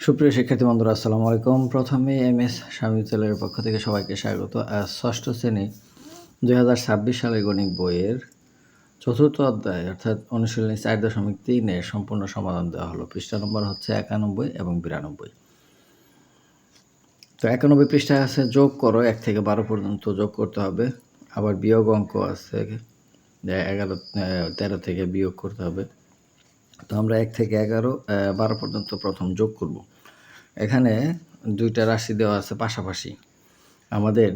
সুপ্রিয় শিক্ষার্থী বন্ধুরা, আসসালামু আলাইকুম। প্রথমে এমএস স্বামীউজ্জ্বলের পক্ষ থেকে সবাইকে স্বাগত। ষষ্ঠ শ্রেণী 2026 সালের গণিত বইয়ের চতুর্থ অধ্যায় অর্থাৎ অনুশীলনী 4.3 সম্পূর্ণ সমাধান দেওয়া হলো। পৃষ্ঠা নম্বর হচ্ছে 91 এবং 92। তো 91 পৃষ্ঠায় আছে যোগ করো, 1 থেকে 12 পর্যন্ত যোগ করতে হবে। আবার বিয়োগ অঙ্ক আছে 13 থেকে বিয়োগ করতে হবে। তো আমরা 1 থেকে 12 পর্যন্ত প্রথম যোগ করব। এখানে দুইটা রাশি দেওয়া আছে পাশাপাশি, আমাদের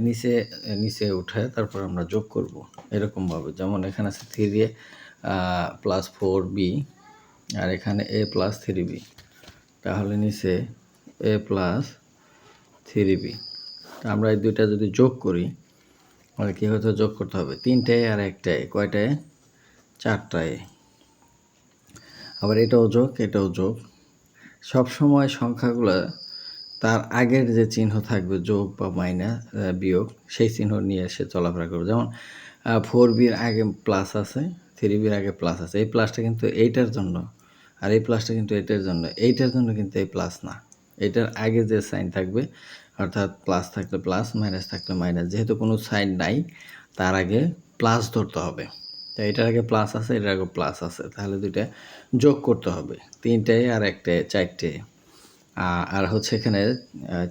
নিচে উঠে তারপর আমরা যোগ করব এরকমভাবে। যেমন এখানে আছে 3a প্লাস 4b আর এখানে a প্লাস 3b, তাহলে নিচে a প্লাস 3b। আমরা এই দুইটা যদি যোগ করি তাহলে কী হয়তো যোগ করতে হবে 3টায় আর 1টায়, কয়টায়? 4টায়। আবার এটাও যোগ। সবসময় সংখ্যাগুলো তার আগের যে চিহ্ন থাকবে যোগ বা মাইনাস বিয়োগ, সেই চিহ্ন নিয়ে এসে চলাফেরা করবে। যেমন 4bর আগে প্লাস আছে, 3bর আগে প্লাস আছে। এই প্লাসটা কিন্তু এইটার জন্য, আর এই প্লাসটা কিন্তু এইটার জন্য কিন্তু এই প্লাস না। এইটার আগে যে সাইন থাকবে, অর্থাৎ প্লাস থাকলে প্লাস, মাইনাস থাকলে মাইনাস, যেহেতু কোনো সাইন নাই তার আগে প্লাস ধরতে হবে। তো এটার আগে প্লাস আছে, এটার আগে প্লাস আছে, তাহলে দুইটা যোগ করতে হবে। 3টায় আর 1টায়, 4টে। আর হচ্ছে এখানে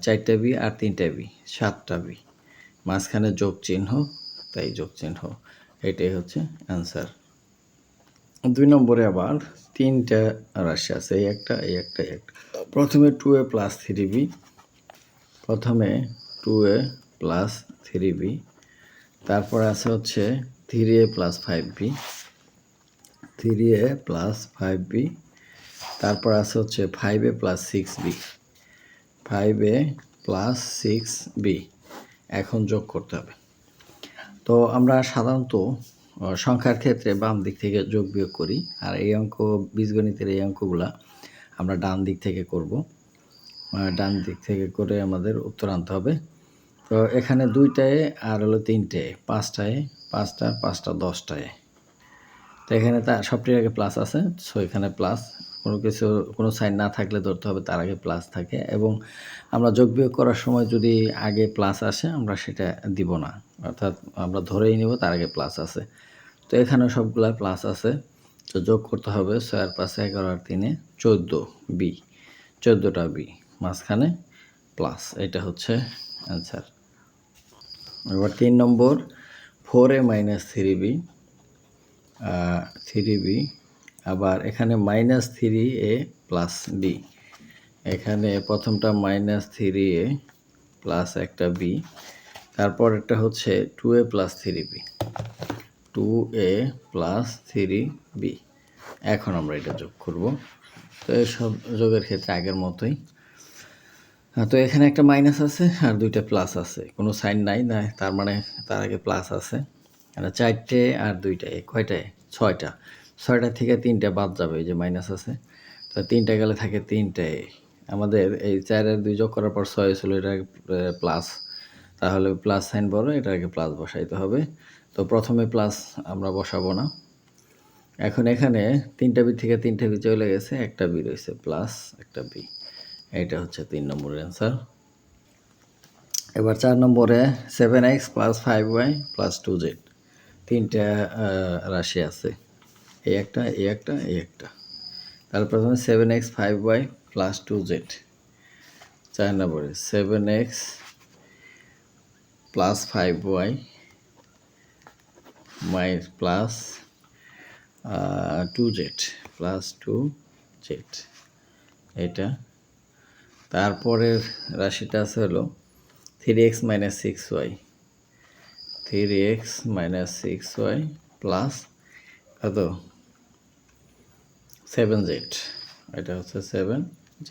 4টা বি আর 3টা বি, 7টা বি, মাঝখানে যোগ চিহ্ন, তাই যোগ চিহ্ন। এটাই হচ্ছে অ্যান্সার। 2 নম্বরে আবার 3টা রাশি আছে, এই একটা। প্রথমে 2a প্লাস 3b, তারপরে আছে হচ্ছে 3a প্লাস 5b, তারপর আছে হচ্ছে 5a প্লাস 6b, এখন যোগ করতে হবে। তো আমরা সাধারণত সংখ্যার ক্ষেত্রে বাম দিক থেকে যোগ বিয়োগ করি, আর এই অঙ্ক, বীজগণিতের এই অঙ্কগুলা আমরা ডান দিক থেকে করব। ডান দিক থেকে করে আমাদের উত্তর আনতে হবে। তো এখানে 2টায় আর হলো 3টায়, 5টায়, 5টা 10টায়। তো এখানে তার সবটির আগে প্লাস আছে, সো এখানে প্লাস। কোনো সাইন না থাকলে ধরতে হবে তার আগে প্লাস থাকে, এবং আমরা যোগ বিয়োগ করার সময় যদি আগে প্লাস আসে আমরা সেটা দিব না, অর্থাৎ আমরা ধরেই নিব তার আগে প্লাস আছে। তো এখানে সবগুলা প্লাস আছে, তো যোগ করতে হবে 6 আর 5 11 আর 3 14b, 14টা বি, মাঝখানে প্লাস। এটা হচ্ছে অ্যান্সার। এবার 3 নম্বর 4a মাইনাস 3b, আবার এখানে মাইনাস 3a প্লাস b। এখানে প্রথমটা মাইনাস 3a প্লাস একটা b, তারপর একটা হচ্ছে 2a প্লাস 3b। এখন আমরা এটা যোগ করব। তো এই সব যোগের ক্ষেত্রে আগের মতোই। তো এখানে একটা মাইনাস আছে আর 2টা প্লাস আছে, কোনো সাইন নাই, তার মানে তার আগে প্লাস আছে। এটা 4টে আর 2টায়, কয়টায়? 6টা থেকে 3টা বাদ যাবে, এই যে মাইনাস আছে। তো 3টা গেলে থাকে 3টায়। আমাদের এই 4 আর 2 যোগ করার পর 6 ছিল, এটা প্লাস, তাহলে প্লাস সাইন বড়, এটার আগে প্লাস বসাইতে হবে। তো প্রথমে প্লাস আমরা বসাবো না। এখন এখানে 3টা বি থেকে 3টা বি চলে গেছে, একটা বি রয়েছে, প্লাস একটা বি। এটা হচ্ছে 3 নম্বরের অ্যান্সার। এবার 4 নম্বরে 7x plus 5y plus 2z, 3টা রাশি আছে, এই একটা। তাহলে প্রথমে 7x 5y প্লাস 2z। 4 নম্বরে 7x plus 5y plus 2z, এটা। তারপরের রাশিটা আছে হলো 3x মাইনাস 6y প্লাস কত? 7z, এটা হচ্ছে 7z।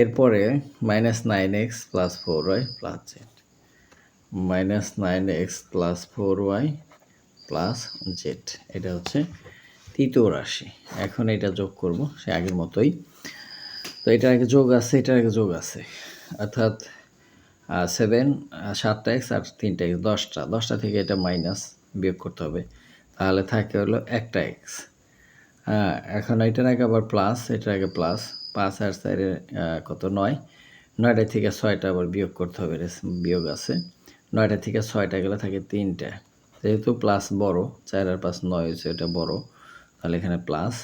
এরপরে minus 9x plus 4y plus z, এটা হচ্ছে তৃতীয় রাশি। এখন এটা যোগ করব সে আগের মতোই। তো এটার আগে যোগ আছে, এটার আগে যোগ আছে, অর্থাৎ 7x আর 3x 10টা থেকে এটা মাইনাস বিয়োগ করতে হবে, তাহলে থাকে হলো একটা x। এখন এটার আগে আবার প্লাস, এটার আগে প্লাস, 5 আর 4 কত 9, 9টা থেকে 6টা আবার বিয়োগ করতে হবে, বিয়োগ আছে। 9টা থেকে 6টা গেলে থাকে 3টা, যেহেতু প্লাস বড়, 4 আর 5 9 হয়েছে, এটা বড়, তাহলে এখানে প্লাস।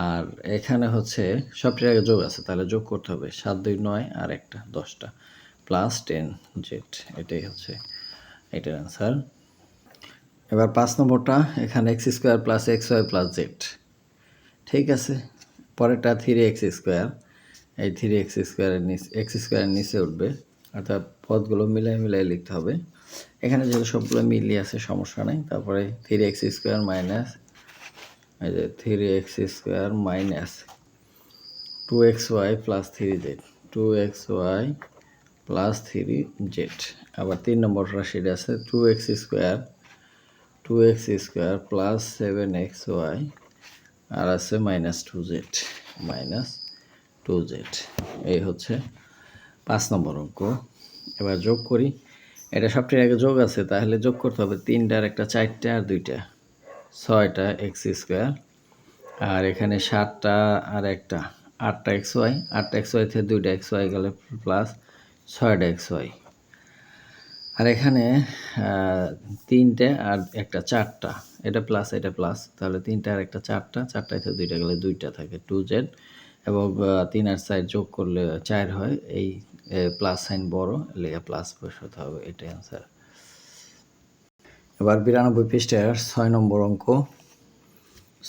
আর এখানে হচ্ছে সবটির আগে যোগ আছে, তাহলে যোগ করতে হবে 7 2 9 আর একটা 10টা প্লাস 10z, এটাই হচ্ছে এটার অ্যান্সার। এবার 5 নম্বরটা, এখানে X square plus X Y plus Z, ঠিক আছে। পরেরটা 3x², এই 3x² এক্স স্কোয়ারের নিচে উঠবে, অর্থাৎ পদগুলো মিলাই লিখতে হবে। এখানে যেগুলো সবগুলো মিলিয়ে আছে সমস্যা নেই। তারপরে 3x² মাইনাস, এই যে 3x² minus 2xy plus 3z, 2xy plus 3z। আবার 3 নম্বর রাশিটা আছে 2x² প্লাস 7xy আর আছে মাইনাস 2z, এই হচ্ছে 5 নম্বর অঙ্ক। এবার যোগ করি, এটা সবটির আগে যোগ আছে, তাহলে যোগ করতে হবে 3টার একটা 4টা আর 2টা 6টা x², আর এখানে 7টা আর একটা 8টা xy, 8টা xy থেকে 2টা xy গেলে প্লাস 6টা xy, আর এখানে 3টে আর একটা 4টা, এটা প্লাস এটা প্লাস, তাহলে 3টা আর একটা 4টা, 4টা থেকে 2টা গেলে 2টা থাকে 2z, এবং 3 আর 4 যোগ করলে 4 হয়, এই প্লাস সাইন বড়, লেখা প্লাস বসাতে হবে, এটাই অ্যান্সার। এবার 92 পৃষ্ঠার 6 নম্বর অঙ্ক।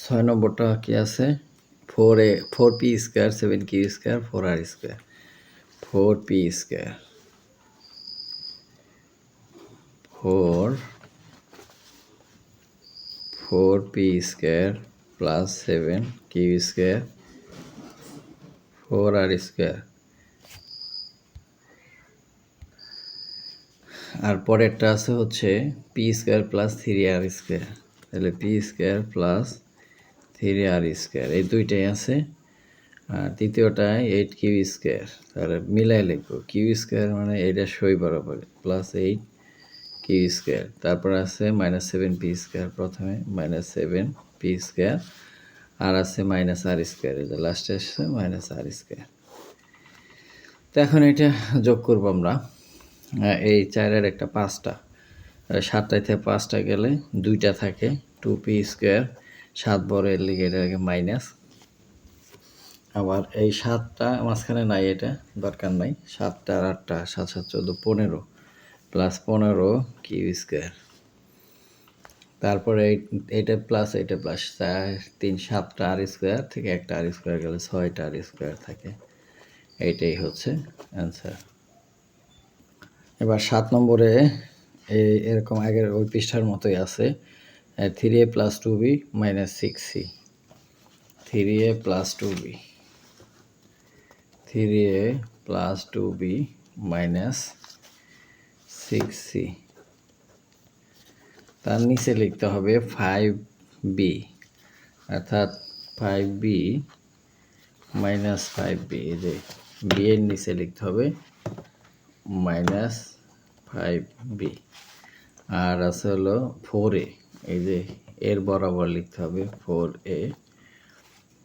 6 নম্বরটা কি আছে, 4p² 7q² 4r², 4p² 4p² plus 7q² 4r², আর পরেরটা আছে হচ্ছে p² প্লাস 3r², তাহলে p² প্লাস 3r², এই দুইটাই আছে। আর তৃতীয়টা 8q², তাহলে মিলাই লিখবো, q² মানে এটা সই বরাবর প্লাস 8q², তারপর আছে মাইনাস 7p², প্রথমে মাইনাস 7p², আর আছে মাইনাস r², এটা লাস্টে আসছে মাইনাস r²। তো এখন এটা যোগ করবো আমরা, এই 4-এর একটা 5টা, 7টা থেকে 5টা গেলে 2টা থাকে 2p², 7 বড় এর লিগে এটা মাইনাস, আবার এই 7টা মাঝখানে নাই, এটা দরকার নাই, 7টা আর 8টা 7 7 14 15 প্লাস 15q², তারপরে এইটা প্লাস এইটা প্লাস 4 3 7টা r² থেকে একটা r² গেলে 6টা r² থাকে, এইটাই হচ্ছে অ্যান্সার। এবার 7 নম্বরে এরকম আগের ওই পৃষ্ঠার মতোই আছে, 3a plus 2b minus 6c, 3a plus 2b, 3a plus 2b minus 6c, তার নিচে লিখতে হবে 5b, অর্থাৎ 5b মাইনাস 5b, এই যে b এর নিচে লিখতে হবে মাইনাস 5b, আর আছে হলো 4a, এই যে এর বরাবর লিখতে হবে 4a,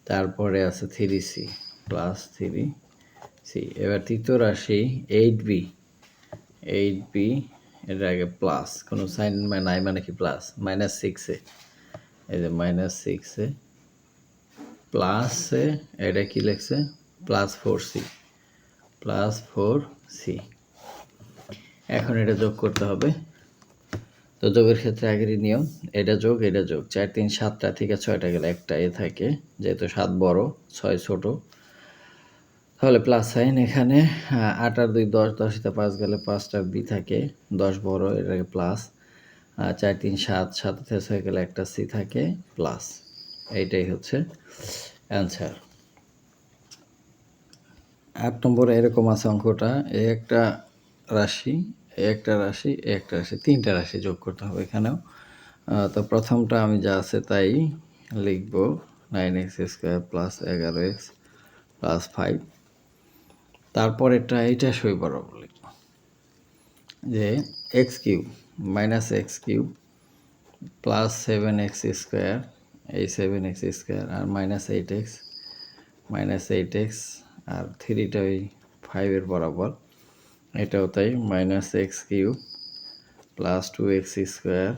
তারপরে আছে 3c প্লাস 3c। এবার তৃতীয় রাশি 8b, 8b এর আগে প্লাস, কোনো সাইন নাই মানে কি প্লাস, মাইনাস 6a, এই যে মাইনাস 6a প্লাসে এটা কি লিখছে প্লাস 4c, প্লাস 4c। এখন এটা যোগ করতে হবে, তো যোগের ক্ষেত্রে আগেরই নিয়ম, এটা যোগ 4 3 7টা থেকে 6টা গেলে একটা এ থাকে, যেহেতু 7 বড় 6 ছোট, তাহলে প্লাস সাইন, এখানে 8 আর 2 10, 10 5 গেলে 5টার বি থাকে, 10 বড় এটাকে প্লাস, 4 3 7, 7 থেকে 6 গেলে একটা সি থাকে প্লাস, এইটাই হচ্ছে অ্যান্সার। 8 নম্বরে এরকম আছে অঙ্কটা, একটা রাশি, একটা রাশি, একটা রাশি, 3টা রাশি যোগ করতে হবে এখানেও। তো প্রথমটা আমি যা আছে তাই লিখব, 9x² প্লাস 11x প্লাস 5, তারপর এটা সই বরাবর লিখব, যে x³ minus x³ plus 7x² এই 7x² আর মাইনাস 8x মাইনাস 8x, আর 3টা ওই 5-এর বরাবর, এটাও তাই, minus x cube plus 2x square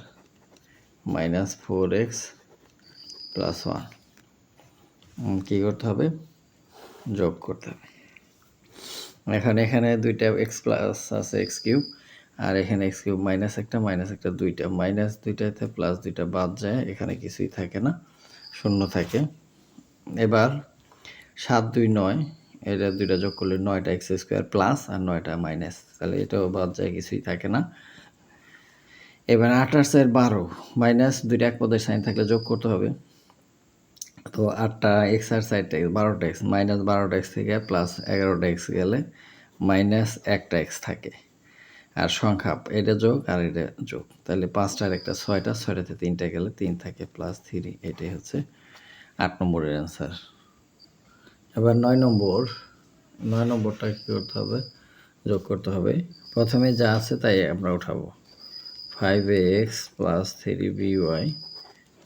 minus 4x plus 1 কী করতে হবে? যোগ করতে হবে। এখানে দুইটা এক্স প্লাস আছে এক্স কিউব, আর এখানে এক্স কিউব মাইনাস একটা দুইটা, মাইনাস দুইটাতে প্লাস দুইটা বাদ যায়, এখানে কিছুই থাকে না, শূন্য থাকে। এবার 7 2 9, এটা দুইটা যোগ করলে 9টা এক্স স্কোয়ার প্লাস আর 9টা মাইনাস, তাহলে এটাও বাদ যায়, কিছুই থাকে না। এবার 8 আর 4 12, মাইনাস দুইটা এক পদের সাইন থাকলে যোগ করতে হবে। তো 8টা এক্স আর 4টা এক্স, 12টা এক্স, মাইনাস 12টা এক্স থেকে প্লাস 11টা এক্স গেলে মাইনাস একটা এক্স থাকে। আর সংখ্যা এটা যোগ আর এটা যোগ, তাহলে 5টার একটা 6টাতে 3টা গেলে 3 থাকে প্লাস 3, এটাই হচ্ছে 8 নম্বরের অ্যান্সার। এবার 9 নম্বরটা কী করতে হবে? যোগ করতে হবে। প্রথমে যা আছে তাই আমরা উঠাবো। 5ax plus 3by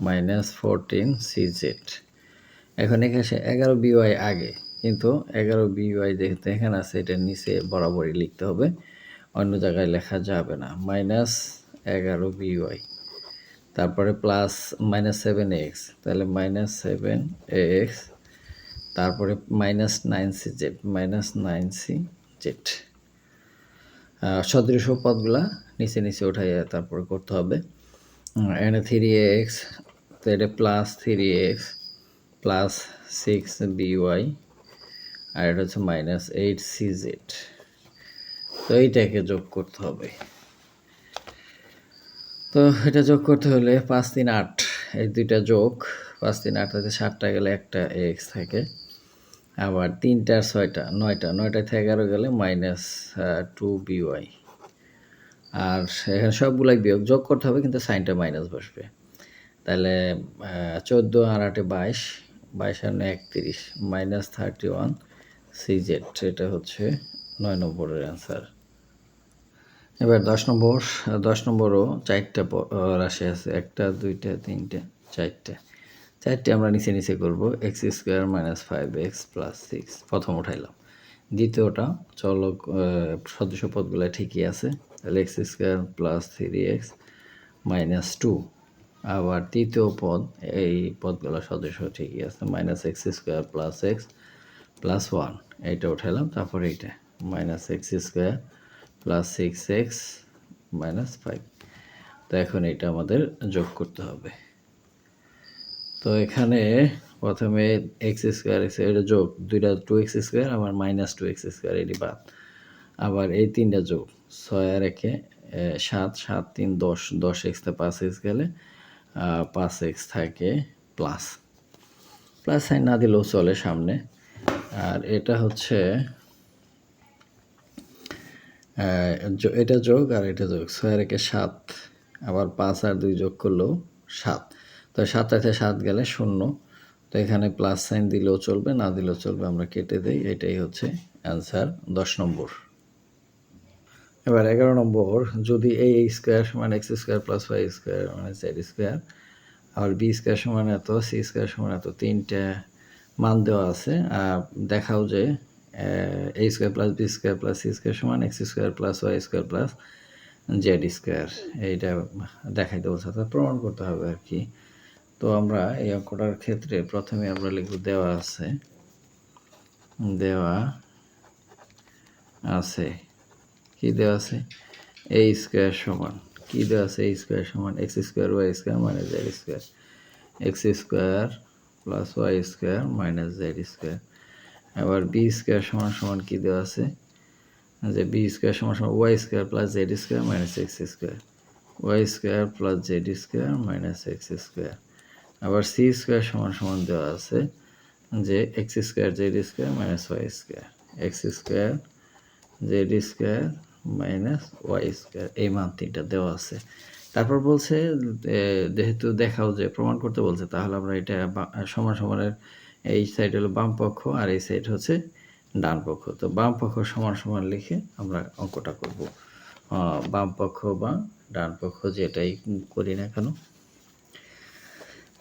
minus 14cz। এখন এখানে 11by আগে, কিন্তু 11by যেহেতু এখানে আছে, এটার নিচে বরাবরই লিখতে হবে, অন্য জায়গায় লেখা যাবে না। মাইনাস 11by, তারপরে প্লাস মাইনাস 7ax, তাহলে মাইনাস 7ax, তারপরে মাইনাস 9cz, সদৃশ পদগুলা নিচে উঠাইয়া তারপরে করতে হবে। এখানে 3ax, তো এটা প্লাস 3ax প্লাস 6by, আর এটা হচ্ছে মাইনাস 8cz। তো এইটাকে যোগ করতে হবে। তো এটা যোগ করতে হলে 5 3 8, এই দুইটা যোগ, 5 3 8 থেকে 7টা গেলে একটা এক্স থাকে, আবার 3টা 6টা 9টা থেকে 11 গেলে মাইনাস 2by, আর এখানে সবগুলাই বিয়োগ, যোগ করতে হবে কিন্তু সাইনটা মাইনাস বসবে। তাহলে 14 আর 8 22, 22 আর 31, মাইনাস 31cz, এটা হচ্ছে 9 নম্বরের অ্যান্সার। এবার 10 নম্বরও 4টা রাশি আছে, 1টা 2টা 3টা 4টে আমরা নিচে করব। X square minus 5x plus 6 প্রথম উঠাইলাম। দ্বিতীয়টা চলক সদস্য পদগুলো ঠিকই আছে, তাহলে x square plus 3x minus 2। আবার তৃতীয় পদ, এই পদগুলো সদস্য ঠিকই আছে, minus x square plus x plus 1, এইটা উঠাইলাম। তারপরে এইটা minus x square plus 6x minus 5। তো এখন এটা আমাদের যোগ করতে হবে। তো এখানে প্রথমে এক্স স্কোয়ার এটা যোগ, দুইটা 2x স্কোয়ার, আবার মাইনাস 2x স্কোয়ার, এটি বাদ, আবার এই 3টা যোগ, 6 আর 1 7, 7 3 10, 10x তে 5x গেলে 5x থাকে প্লাস সাইন না দিলেও চলে সামনে। আর এটা হচ্ছে এটা যোগ আর এটা যোগ, 6 আর 1 7, আবার 5 আর 2 যোগ করলেও 7, তো 7 থেকে 7 গেলে 0, তো এখানে প্লাস সাইন দিলেও চলবে, না দিলেও চলবে, আমরা কেটে দিই। এটাই হচ্ছে অ্যান্সার 10 নম্বর। এবার 11 নম্বর, যদি এই স্কোয়ার সমান x square plus Y square মানে জেড স্কোয়ার, আর বি স্কোয়ার সমান এত, সি স্কোয়ার সমান এত, 3টা মান দেওয়া আছে, দেখাও যে A square plus B square plus C square সমান x square plus Y square plus Z square, এইটা দেখাইতে বলছে, অর্থাৎ প্রমাণ করতে হবে আর কি। তো আমরা এই অঙ্কটার ক্ষেত্রে প্রথমে আমরা লিখব দেওয়া আছে কি দেওয়া আছে, এ স্কোয়ার সমান কি দেওয়া আছে, এ স্কোয়ার সমান x square y square minus Z square, x square plus Y square minus Z square. আবার বি স্কোয়ার সমান কি দেওয়া আছে, যে বি স্কোয়ার সমান y square plus Z square minus x square, y square plus Z square minus x square. আবার c square সমান দেওয়া আছে যে x square z square minus Y square, x square z square minus Y square, এই মান 3টা দেওয়া আছে। তারপর বলছে যেহেতু দেখাও যে প্রমাণ করতে বলছে, তাহলে আমরা এটা সমানের এই সাইড হলো বাম পক্ষ আর এই সাইড হচ্ছে ডান পক্ষ। তো বাম পক্ষ সমান লিখে আমরা অঙ্কটা করব, বাম পক্ষ বা ডান পক্ষ যেটাই করি না কেন।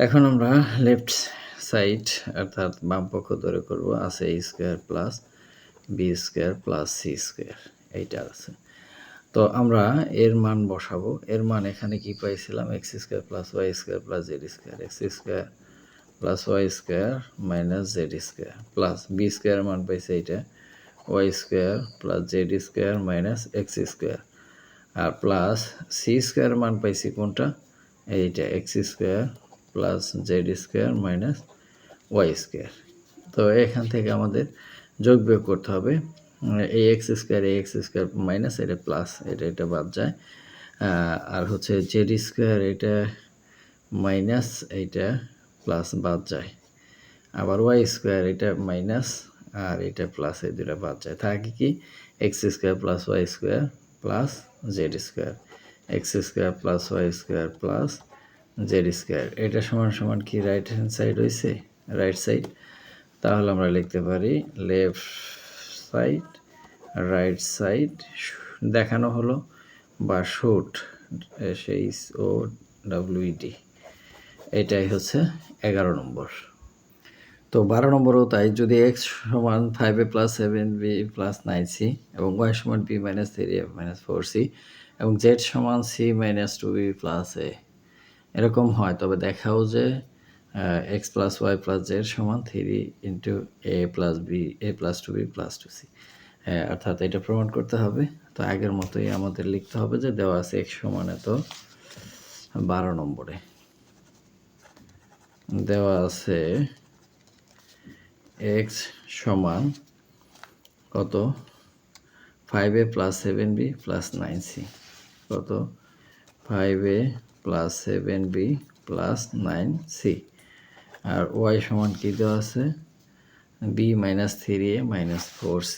এখন আমরা লেফট সাইড অর্থাৎ বাম পক্ষ ধরে করব আছে a square plus B square plus C square এইটা আছে। তো আমরা এর মান বসাবো। এর মান এখানে কি পাইছিলাম, X square plus Y square plus Z square, x square plus Y square minus Z square plus B square মান পাইছে এইটা Y square plus Z square minus x square, আর প্লাস সি স্কোয়ার মান পাইছি কোনটা, এইটা X square plus Z square minus Y square. তো এখান থেকে আমাদের যোগ বিয়োগ করতে হবে। এই এক্স স্কোয়ার মাইনাস এটা প্লাস এটা বাদ যায়, আর হচ্ছে জেড স্কোয়ার এটা মাইনাস এইটা প্লাস বাদ যায়, আবার ওয়াই স্কোয়ার এটা মাইনাস আর এটা প্লাস, এই দুটা বাদ যায়, থাকে কি x square plus Y square plus Z square, x square plus Y square plus Z square. এটা সমান সমান কি রাইট হ্যান্ড সাইড হয়েছে, রাইট সাইড। তাহলে আমরা লিখতে পারি লেফট সাইড রাইট সাইড দেখানো হলো বা শুট সেই ও ডাব্লিউডি, এটাই হচ্ছে 11 নম্বর। তো 12 নম্বরও তাই, যদি এক্স সমান 5a plus 7b plus 9c এবং ওয়াই সমান b minus 3a minus 4c এবং জেড সমান c minus 2b plus a এরকম হয়, তবে দেখাও যে x plus y plus z সমান 3 into a plus b a plus 2b plus 2c, অর্থাৎ এটা প্রমাণ করতে হবে। তো আগের মতোই আমাদের লিখতে হবে যে দেওয়া আছে এক্স সমান এত, 12 নম্বরে দেওয়া আছে এক্স সমান কত 5a plus 7b plus 9c, কত 5a plus 7b plus 9c, আর ওয়াই সমান কি দেওয়া আছে b minus 3a minus 4c,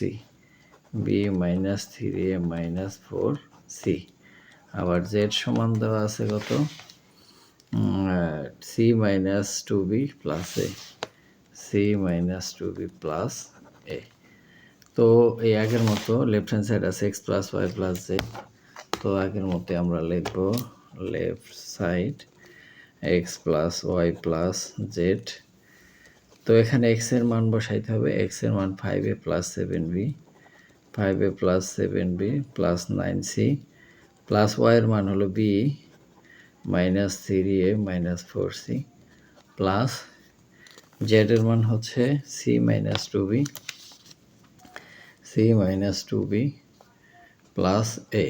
b minus 3a minus 4c, আবার জেড সমান দেওয়া আছে কত c minus 2b plus a, c minus 2b plus a। তো এই আগের মতো লেফট হ্যান্ড সাইড আছে x plus y plus z, তো আগের মতো আমরা লিখব left side x plus y plus z. তো এখানে এক্স এর মান বসাইতে হবে, এক্স এর মান 5a plus 7b, 5a plus 7b plus 9c plus y এর মান হলো b minus 3a minus 4c plus z এর মান হচ্ছে c minus 2b, c minus 2b plus a,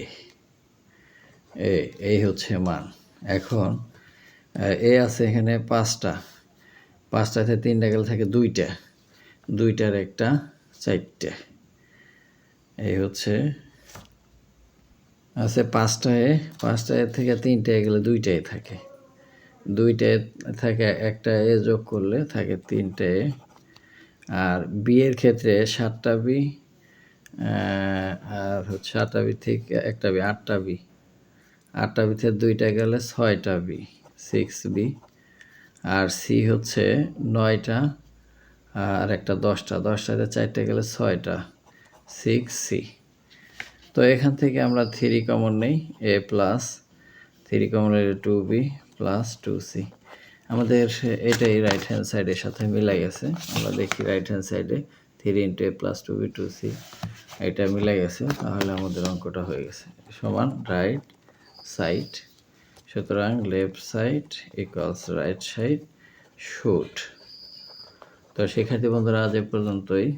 এই হচ্ছে মান। এখন এ আছে এখানে পাঁচটাতে 3টা গেলে থাকে দুইটার একটা 4টে, এই হচ্ছে আছে পাঁচটায় থেকে 3টায় গেলে 2টায় থাকে, 2টায় থাকে একটা এ যোগ করলে থাকে 3টে, আর বি এর ক্ষেত্রে 7টা বি আর হচ্ছে 8টা বি থেকে একটা বি 8টা বি, 8টা বি থেকে 2টা গেলে 6টা বি 6b, আর সি হচ্ছে 9টা আর একটা 10টাতে 4টে গেলে 6টা 6c। তো এখান থেকে আমরা 3 কমন নেই, a প্লাস 3 কমন নিলে 2b প্লাস 2c, আমাদের এটাই রাইট হ্যান্ড সাইডের সাথে মিলে গেছে। আমরা দেখি রাইট হ্যান্ড সাইডে 3 into a plus 2b 2c এটা মিলে গেছে, তাহলে আমাদের অঙ্কটা হয়ে গেছে সমান রাইট সাইড। সুতরাং left side equals right side should. তো শিক্ষার্থী বন্ধুরা আজ এ পর্যন্তই।